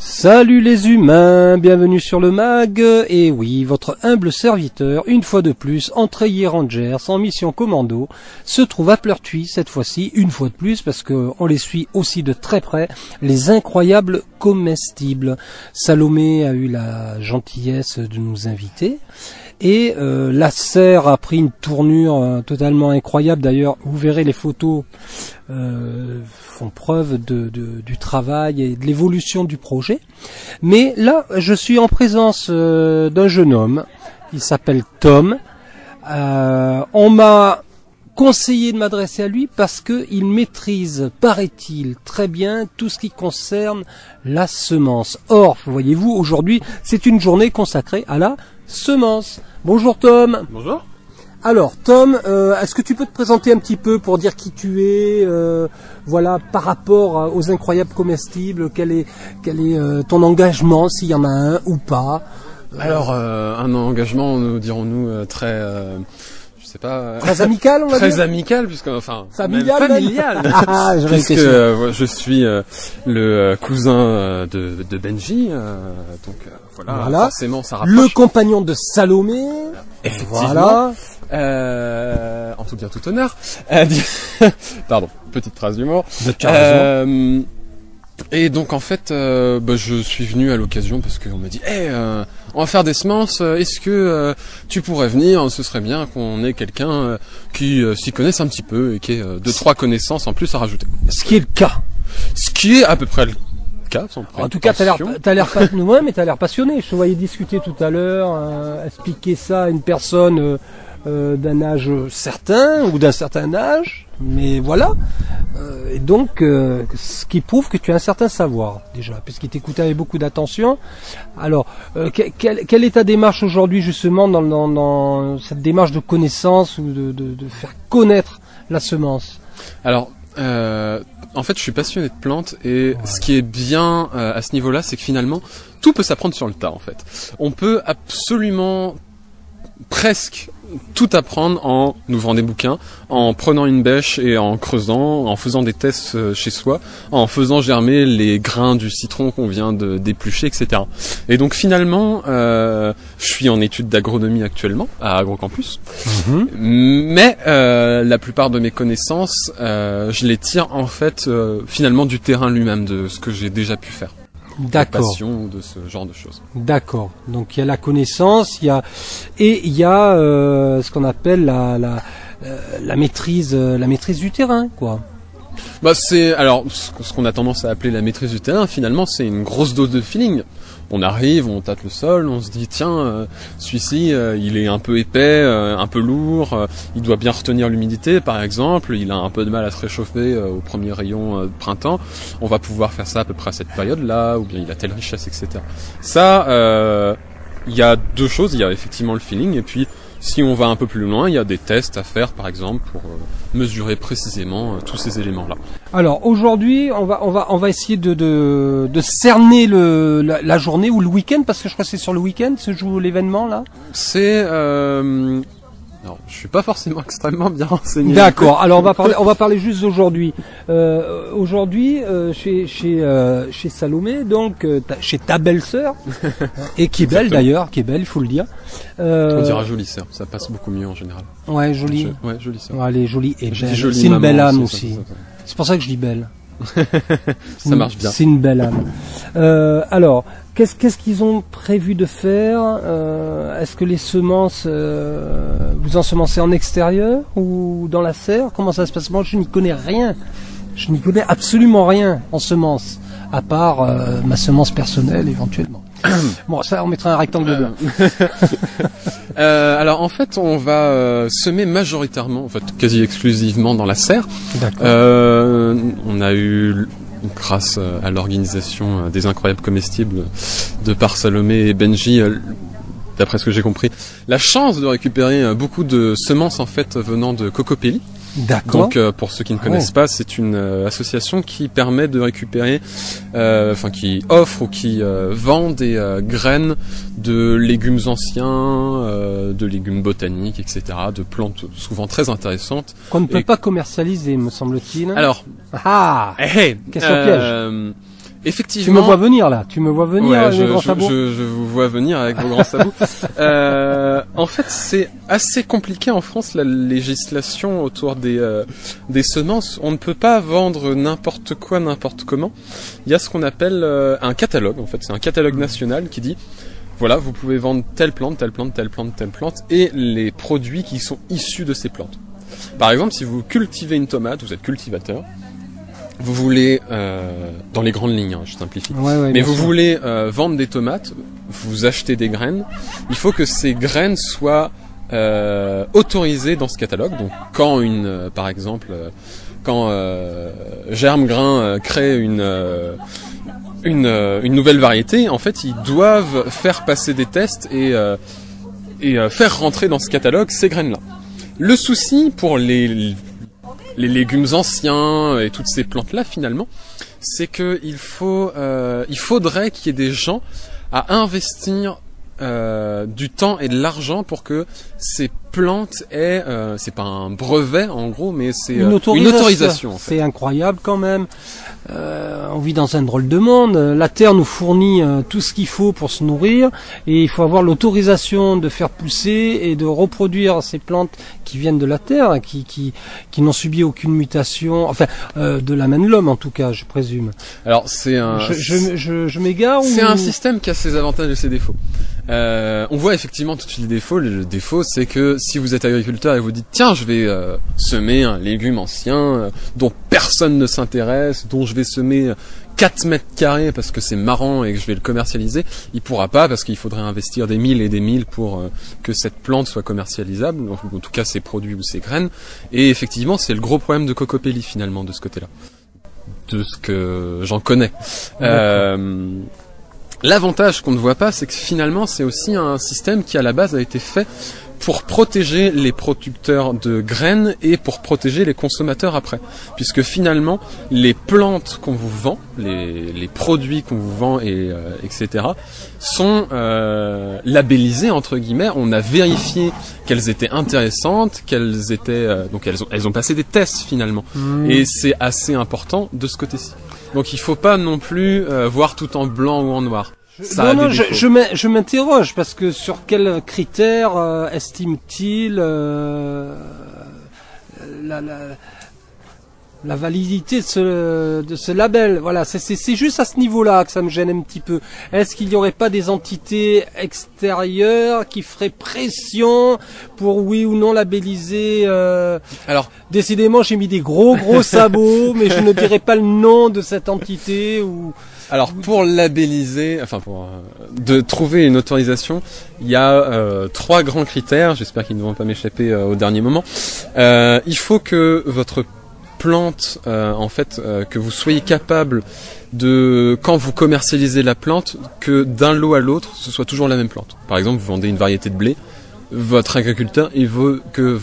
Salut les humains, bienvenue sur le MAG, et oui, votre humble serviteur, une fois de plus, en treillis Rangers, en mission commando, se trouve à Pleurtuis, cette fois-ci, une fois de plus, parce que on les suit aussi de très près, les incroyables comestibles. Salomé a eu la gentillesse de nous inviter, et la serre a pris une tournure totalement incroyable. D'ailleurs, vous verrez les photos font preuve du travail et de l'évolution du projet. Mais là, je suis en présence d'un jeune homme. Il s'appelle Tom. On m'a conseillé de m'adresser à lui parce que il maîtrise, paraît-il, très bien tout ce qui concerne la semence. Or, voyez-vous, aujourd'hui, c'est une journée consacrée à la semence. Bonjour Tom. Bonjour. Alors Tom, est-ce que tu peux te présenter un petit peu pour dire qui tu es, voilà, par rapport aux incroyables comestibles, quel est ton engagement, s'il y en a un ou pas? Alors un engagement, dirons-nous, très, je sais pas, très amical, on va dire. Très amical, puisque enfin familial. Puisque je suis le cousin de Benji, donc voilà, forcément ça rapproche. Le compagnon de Salomé. Effectivement. Voilà. En tout bien tout honneur. Pardon, petite trace d'humour. Et donc en fait, je suis venu à l'occasion parce qu'on m'a dit, on va faire des semences. Est-ce que tu pourrais venir? Ce serait bien qu'on ait quelqu'un qui s'y connaisse un petit peu et qui ait 2-3 connaissances en plus à rajouter. Ce qui est le cas. Ce qui est à peu près le cas. En tout cas, t'as l'air pas ouais, mais t'as l'air passionné. Je te voyais discuter tout à l'heure, expliquer ça à une personne d'un âge certain ou d'un certain âge. Mais voilà. Et donc, ce qui prouve que tu as un certain savoir, déjà, puisqu'il t'écoutait avec beaucoup d'attention. Alors, quelle est ta démarche aujourd'hui, justement, dans cette démarche de connaissance ou de faire connaître la semence? Alors, en fait, je suis passionné de plantes et ce qui est bien à ce niveau-là, c'est que finalement, tout peut s'apprendre sur le tas, en fait. On peut absolument presque tout apprendre en ouvrant des bouquins, en prenant une bêche et en creusant, en faisant des tests chez soi, en faisant germer les grains du citron qu'on vient d'éplucher, etc. Et donc finalement, je suis en études d'agronomie actuellement à Agrocampus, mais la plupart de mes connaissances, je les tire en fait finalement du terrain lui-même, de ce que j'ai déjà pu faire. D'accord. Passion, de ce genre de choses. D'accord. Donc il y a la connaissance, il y a ce qu'on appelle la maîtrise du terrain, quoi. C'est alors ce qu'on a tendance à appeler la maîtrise du terrain. Finalement, c'est une grosse dose de feeling. On arrive, on tâte le sol, on se dit tiens, celui-ci il est un peu épais, un peu lourd, il doit bien retenir l'humidité par exemple, il a un peu de mal à se réchauffer au premier rayon de printemps, on va pouvoir faire ça à peu près à cette période-là, ou bien il a telle richesse, etc. Ça, il y a deux choses, il y a effectivement le feeling, et puis si on va un peu plus loin, il y a des tests à faire par exemple pour mesurer précisément tous ces éléments-là. Alors aujourd'hui, on va essayer de cerner la journée ou le week-end, parce que je crois que c'est sur le week-end se joue l'événement là. C'est non, je suis pas forcément extrêmement bien renseigné. D'accord. Alors on va parler juste d'aujourd'hui. Aujourd'hui, chez Salomé, donc chez ta belle-sœur, et qui est belle d'ailleurs, il faut le dire. On dira jolie sœur, ça passe beaucoup mieux en général. Ouais, jolie. Ouais, jolie sœur. Ouais, elle est jolie et belle. Jolie c'est une belle âme aussi, aussi. Ça. C'est pour ça que je dis belle. Ça marche bien. C'est une belle âme. Alors, qu'est-ce qu'ils ont prévu de faire? Est-ce que les semences, vous ensemencez en extérieur ou dans la serre? Comment ça se passe? Moi, je n'y connais rien. Je n'y connais absolument rien en semences, à part ma semence personnelle éventuellement. Bon, ça, on mettra un rectangle dedans. Alors en fait, on va semer majoritairement, en fait quasi exclusivement dans la serre. D'accord. On a eu, grâce à l'organisation des incroyables comestibles de par Salomé et Benji, d'après ce que j'ai compris, la chance de récupérer beaucoup de semences en fait venant de Cocopelli. D'accord. Donc pour ceux qui ne connaissent pas, c'est une association qui permet de récupérer, qui offre ou qui vend des graines de légumes anciens, de légumes botaniques, etc., de plantes souvent très intéressantes. Qu'on ne peut pas commercialiser, me semble-t-il. Alors, question piège. effectivement. Tu me vois venir là, tu me vois venir avec mes grands sabots. Je vous vois venir avec vos grands sabots. En fait, c'est assez compliqué en France la législation autour des semences. On ne peut pas vendre n'importe quoi, n'importe comment. Il y a ce qu'on appelle un catalogue. En fait, c'est un catalogue national qui dit voilà, vous pouvez vendre telle plante, telle plante, telle plante, telle plante, et les produits qui sont issus de ces plantes. Par exemple, si vous cultivez une tomate, vous êtes cultivateur. Vous voulez, dans les grandes lignes, hein, je simplifie, mais vous voulez vendre des tomates, vous achetez des graines, il faut que ces graines soient autorisées dans ce catalogue. Donc quand par exemple, quand Germe Grain crée une nouvelle variété, en fait ils doivent faire passer des tests et faire rentrer dans ce catalogue ces graines-là. Le souci pour les légumes anciens et toutes ces plantes-là, finalement, c'est que il faudrait qu'il y ait des gens à investir du temps et de l'argent pour que ces plantes aient, c'est pas un brevet en gros, mais c'est une autorisation. En fait. C'est incroyable quand même. On vit dans un drôle de monde. La terre nous fournit tout ce qu'il faut pour se nourrir, et il faut avoir l'autorisation de faire pousser et de reproduire ces plantes qui viennent de la terre, qui n'ont subi aucune mutation, enfin de la main de l'homme en tout cas, je présume. Alors c'est un, je m'égare. C'est un système qui a ses avantages et ses défauts. On voit effectivement tout de suite les défauts. Le défaut, c'est que si vous êtes agriculteur et vous dites tiens, je vais semer un légume ancien dont personne ne s'intéresse, dont je vais semer 4 mètres carrés parce que c'est marrant et que je vais le commercialiser, il pourra pas parce qu'il faudrait investir des milles et des milles pour que cette plante soit commercialisable, en tout cas ses produits ou ses graines. Et effectivement, c'est le gros problème de Cocopelli finalement de ce côté-là, de ce que j'en connais. L'avantage qu'on ne voit pas, c'est que finalement, c'est aussi un système qui, à la base, a été fait pour protéger les producteurs de graines et pour protéger les consommateurs après. Puisque finalement, les plantes qu'on vous vend, les produits qu'on vous vend, etc., sont labellisés, entre guillemets. On a vérifié qu'elles étaient intéressantes, qu'elles étaient... donc elles ont passé des tests, finalement. Et c'est assez important de ce côté-ci. Donc il faut pas non plus voir tout en blanc ou en noir. Je m'interroge parce que sur quels critères estime-t-il la validité de ce label? Voilà, c'est juste à ce niveau-là que ça me gêne un petit peu. Est-ce qu'il n'y aurait pas des entités extérieures qui feraient pression pour oui ou non labelliser Alors, décidément, j'ai mis des gros sabots, mais je ne dirai pas le nom de cette entité ou... Alors pour labelliser, enfin de trouver une autorisation, il y a 3 grands critères. J'espère qu'ils ne vont pas m'échapper au dernier moment. Il faut que votre plante, que vous soyez capable de, quand vous commercialisez la plante, que d'un lot à l'autre, ce soit toujours la même plante. Par exemple, vous vendez une variété de blé, votre agriculteur, il veut que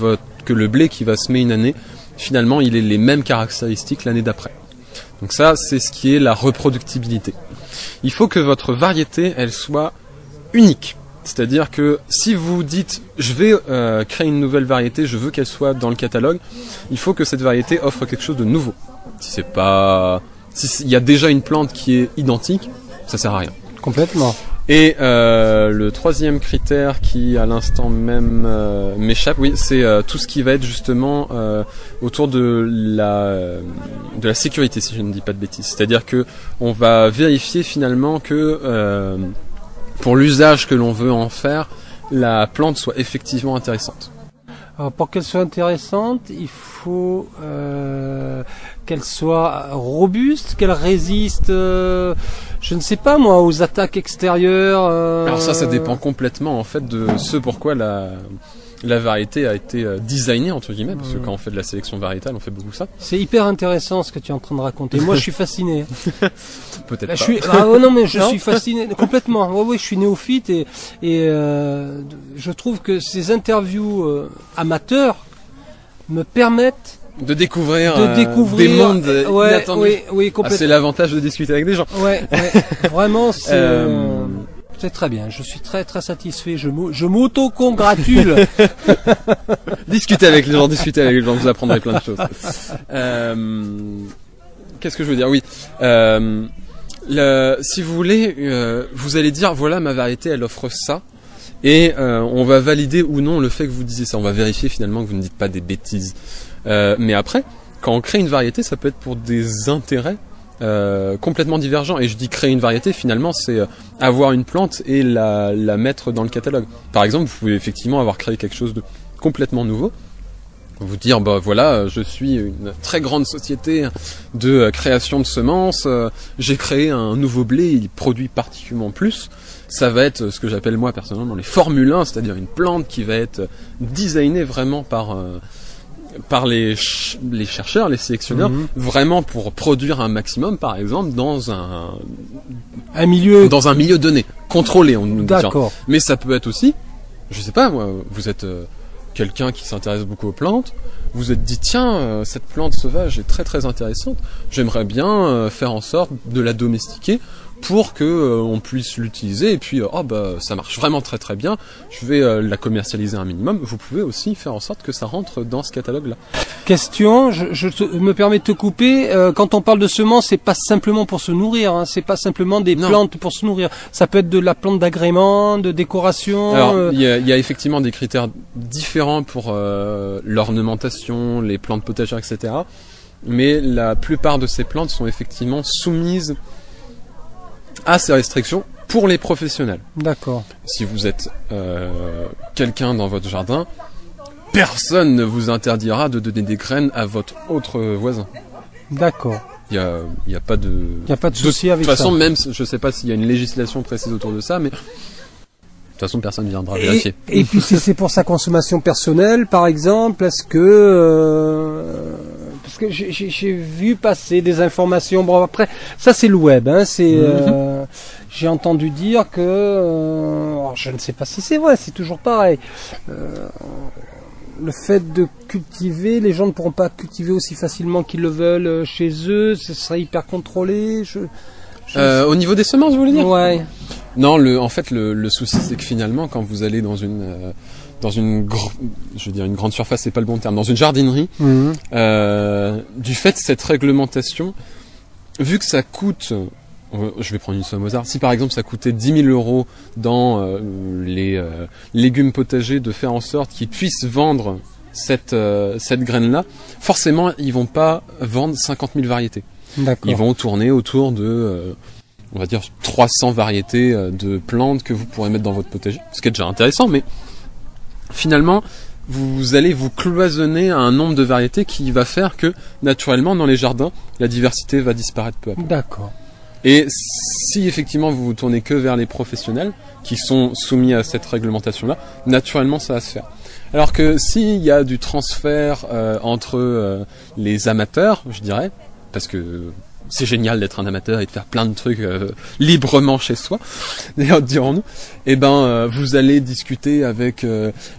le blé qui va semer une année, finalement, il ait les mêmes caractéristiques l'année d'après. Donc ça, c'est ce qui est la reproductibilité. Il faut que votre variété, elle soit unique. C'est-à-dire que si vous dites je vais créer une nouvelle variété, je veux qu'elle soit dans le catalogue, il faut que cette variété offre quelque chose de nouveau. Si il y a déjà une plante qui est identique, ça sert à rien. Complètement. Et le troisième critère qui à l'instant même m'échappe, oui, c'est tout ce qui va être justement autour de la sécurité, si je ne dis pas de bêtises. C'est-à-dire que on va vérifier finalement que pour l'usage que l'on veut en faire, la plante soit effectivement intéressante. Alors pour qu'elle soit intéressante, il faut qu'elle soit robuste, qu'elle résiste, je ne sais pas moi, aux attaques extérieures. Alors ça dépend complètement en fait de ce pourquoi la variété a été designée entre guillemets, parce que quand on fait de la sélection variétale, on fait beaucoup ça. C'est hyper intéressant ce que tu es en train de raconter. Moi, je suis fasciné. Peut-être pas. Je suis fasciné complètement. Oui, je suis néophyte et je trouve que ces interviews amateurs me permettent de découvrir des mondes inattendus. Oui, complètement. C'est l'avantage de discuter avec des gens. Ouais. Vraiment, c'est très bien. Je suis très très satisfait. Je m'auto-congratule. Discutez avec les gens, vous apprendrez plein de choses. Qu'est-ce que je veux dire? Oui. Si vous voulez, vous allez dire, voilà, ma variété, elle offre ça. Et on va valider ou non le fait que vous disiez ça. On va vérifier finalement que vous ne dites pas des bêtises. Mais après, quand on crée une variété, ça peut être pour des intérêts complètement divergents. Et je dis créer une variété, finalement, c'est avoir une plante et la mettre dans le catalogue. Par exemple, vous pouvez effectivement avoir créé quelque chose de complètement nouveau. Vous dire, bah voilà, je suis une très grande société de création de semences, j'ai créé un nouveau blé, il produit particulièrement plus. Ça va être ce que j'appelle moi personnellement les Formule 1, c'est-à-dire une plante qui va être designée vraiment par les chercheurs, les sélectionneurs, vraiment pour produire un maximum, par exemple, dans un milieu donné, contrôlé, on nous dit. D'accord. Mais ça peut être aussi, je sais pas moi, vous êtes quelqu'un qui s'intéresse beaucoup aux plantes, vous êtes dit tiens, cette plante sauvage est très très intéressante, j'aimerais bien faire en sorte de la domestiquer pour que on puisse l'utiliser et puis ça marche vraiment très très bien, je vais la commercialiser un minimum. Vous pouvez aussi faire en sorte que ça rentre dans ce catalogue-là. Question, me permets de te couper. Quand on parle de semences, c'est pas simplement pour se nourrir, hein, c'est pas simplement des plantes pour se nourrir. Ça peut être de la plante d'agrément, de décoration. Alors il y a effectivement des critères différents pour l'ornementation, les plantes potagères, etc. Mais la plupart de ces plantes sont effectivement soumises à ces restrictions pour les professionnels. D'accord. Si vous êtes quelqu'un dans votre jardin, personne ne vous interdira de donner des graines à votre autre voisin. D'accord. Il y a pas de souci avec ça. De toute façon, même je sais pas s'il y a une législation précise autour de ça, mais de toute façon personne ne viendra vérifier. Et puis si c'est pour sa consommation personnelle, par exemple, est-ce que parce que j'ai vu passer des informations. Bon après, ça c'est le web. Hein, j'ai entendu dire que, alors, je ne sais pas si c'est vrai, c'est toujours pareil. Le fait de cultiver, les gens ne pourront pas cultiver aussi facilement qu'ils le veulent chez eux. Ce serait hyper contrôlé. Au niveau des semences, vous voulez dire ? Ouais. Non, en fait, le souci, c'est que finalement, quand vous allez dans une grande surface, c'est pas le bon terme, dans une jardinerie, du fait de cette réglementation, vu que ça coûte, je vais prendre une somme au hasard, si par exemple ça coûtait 10 000 € dans les légumes potagers, de faire en sorte qu'ils puissent vendre cette graine-là, forcément, ils vont pas vendre 50 000 variétés. D'accord. Ils vont tourner autour de on va dire 300 variétés de plantes que vous pourrez mettre dans votre potager, ce qui est déjà intéressant, mais finalement vous allez vous cloisonner à un nombre de variétés qui va faire que naturellement dans les jardins la diversité va disparaître peu à peu. D'accord. Et si effectivement vous vous tournez que vers les professionnels qui sont soumis à cette réglementation là, naturellement ça va se faire. Alors que s'il y a du transfert entre les amateurs, je dirais, parce que c'est génial d'être un amateur et de faire plein de trucs librement chez soi, d'ailleurs dirons-nous, vous allez discuter avec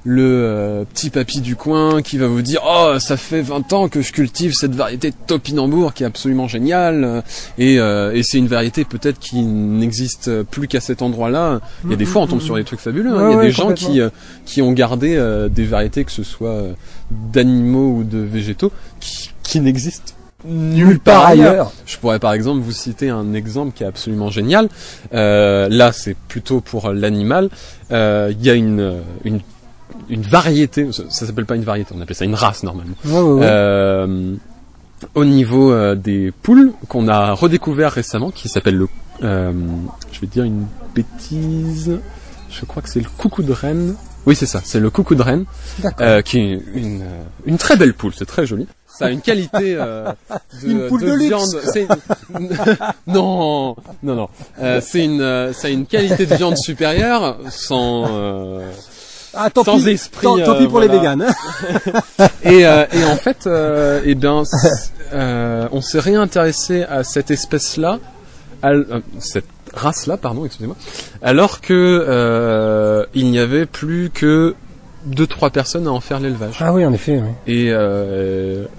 le petit papy du coin qui va vous dire « Oh, ça fait 20 ans que je cultive cette variété de topinambour qui est absolument géniale et c'est une variété peut-être qui n'existe plus qu'à cet endroit-là. » Il y a des fois on tombe sur des trucs fabuleux, hein. Il y a des gens qui ont gardé des variétés, que ce soit d'animaux ou de végétaux, qui n'existent nulle part ailleurs. Je pourrais par exemple vous citer un exemple qui est absolument génial. Là, c'est plutôt pour l'animal. Il y a une variété, ça s'appelle pas une variété, on appelle ça une race normalement. Au niveau des poules qu'on a redécouvert récemment, qui s'appelle je vais dire une bêtise, je crois que c'est le coucou de reine. Oui, c'est ça, c'est le coucou de reine, qui est une très belle poule, c'est très joli. Ça a une qualité une poule de viande. Non. Ça a une qualité de viande supérieure sans esprit. Tant pis pour les véganes. Et en fait, on s'est réintéressé à cette espèce-là, cette race-là, pardon, excusez-moi, alors que il n'y avait plus que 2-3 personnes à en faire l'élevage. Ah oui, en effet. Oui. Et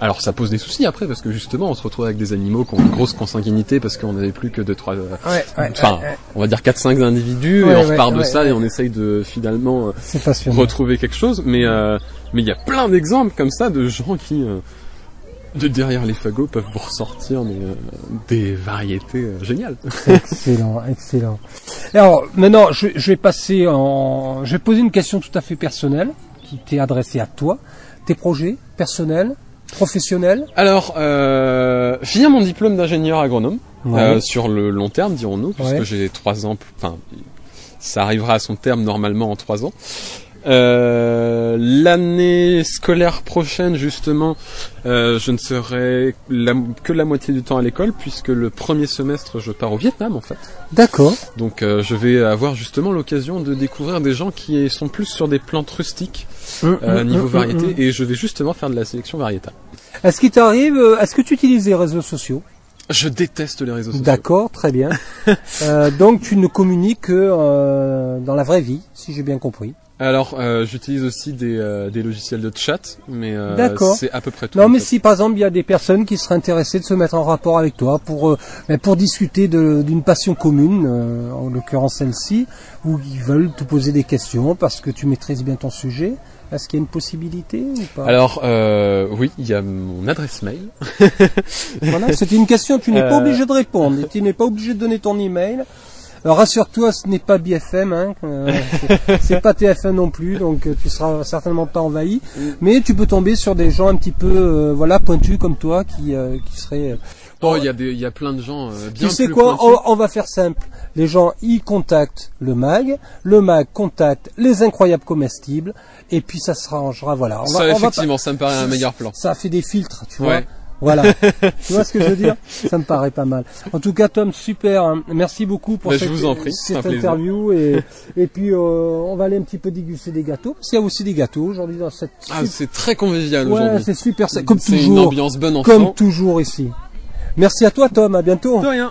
alors ça pose des soucis après, parce que justement on se retrouve avec des animaux qui ont une grosse consanguinité parce qu'on n'avait plus que 2-3 on va dire 4-5 individus, et on repart de ça et on essaye de finalement retrouver quelque chose, mais il y a plein d'exemples comme ça de gens qui de derrière les fagots peuvent vous ressortir des variétés géniales. Excellent, excellent. Et alors, maintenant, je vais je vais poser une question tout à fait personnelle, qui t'est adressée à toi. Tes projets personnels, professionnels? Alors, finir mon diplôme d'ingénieur agronome, Ouais. sur le long terme, dirons-nous, puisque Ouais. j'ai 3 ans, enfin, ça arrivera à son terme normalement en 3 ans. L'année scolaire prochaine, justement, je ne serai que la moitié du temps à l'école, puisque le premier semestre, je pars au Vietnam, en fait. D'accord. Donc, je vais avoir justement l'occasion de découvrir des gens qui sont plus sur des plantes rustiques, niveau variété, et je vais justement faire de la sélection variétale. Est-ce qu'il t'arrive, est-ce que tu utilises les réseaux sociaux? Je déteste les réseaux sociaux. D'accord, très bien. Donc tu ne communiques que dans la vraie vie, si j'ai bien compris. Alors, j'utilise aussi des logiciels de chat, mais D'accord. c'est à peu près tout. Non, en mais fait. si par exemple il y a des personnes qui seraient intéressées de se mettre en rapport avec toi pour discuter d'une passion commune, en l'occurrence celle-ci, ou ils veulent te poser des questions parce que tu maîtrises bien ton sujet, est-ce qu'il y a une possibilité ou pas? Alors, oui, il y a mon adresse mail. Voilà, c'était une question, tu n'es pas obligé de répondre, et tu n'es pas obligé de donner ton email. Alors rassure-toi, ce n'est pas BFM, hein, c'est pas TF1 non plus, donc tu seras certainement pas envahi. Mais tu peux tomber sur des gens un petit peu, pointus comme toi, qui seraient. Oh, il y a plein de gens bien Tu sais plus quoi, pointus. on va faire simple. Les gens, ils contactent le mag contacte les incroyables comestibles, et puis ça se arrangera. Voilà. Effectivement, ça me paraît un meilleur plan. Ça fait des filtres, tu vois. Ouais. Voilà. Tu vois ce que je veux dire? Ça me paraît pas mal. En tout cas, Tom, super. Hein. Merci beaucoup pour Je vous en prie, c'est un cette plaisir. interview. Et puis, on va aller un petit peu déguster des gâteaux. Parce qu'il y a aussi des gâteaux aujourd'hui dans cette... Ah, c'est très convivial ouais, aujourd'hui. c'est super. Comme C'est une toujours. ambiance bonne Comme enfant. toujours ici. Merci à toi, Tom. À bientôt. De rien.